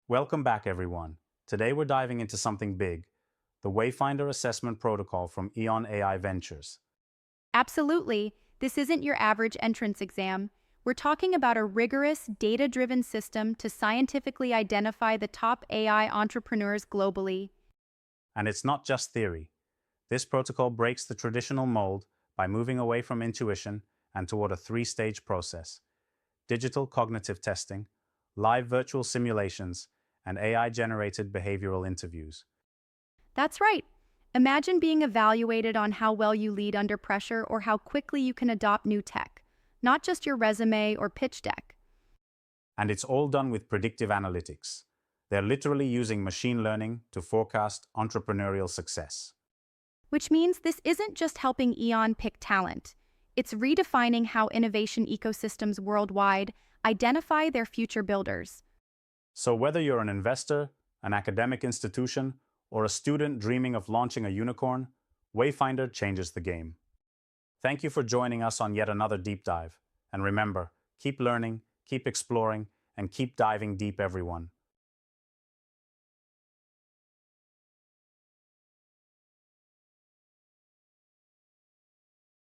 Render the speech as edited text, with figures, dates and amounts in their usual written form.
Welcome back, everyone. Today we're diving into something big, the Wayfinder Assessment Protocol from EON AI Ventures. Absolutely. This isn't your average entrance exam. We're talking about a rigorous, data-driven system to scientifically identify the top AI entrepreneurs globally. And it's not just theory. This protocol breaks the traditional mold by moving away from intuition and toward a three-stage process: digital cognitive testing, live virtual simulations, and AI-generated behavioral interviews. That's right. Imagine being evaluated on how well you lead under pressure or how quickly you can adopt new tech, not just your resume or pitch deck. And it's all done with predictive analytics. They're literally using machine learning to forecast entrepreneurial success. Which means this isn't just helping Eon pick talent. It's redefining how innovation ecosystems worldwide identify their future builders. So whether you're an investor, an academic institution, or a student dreaming of launching a unicorn, Wayfinder changes the game. Thank you for joining us on yet another deep dive. And remember, keep learning, keep exploring, and keep diving deep, everyone.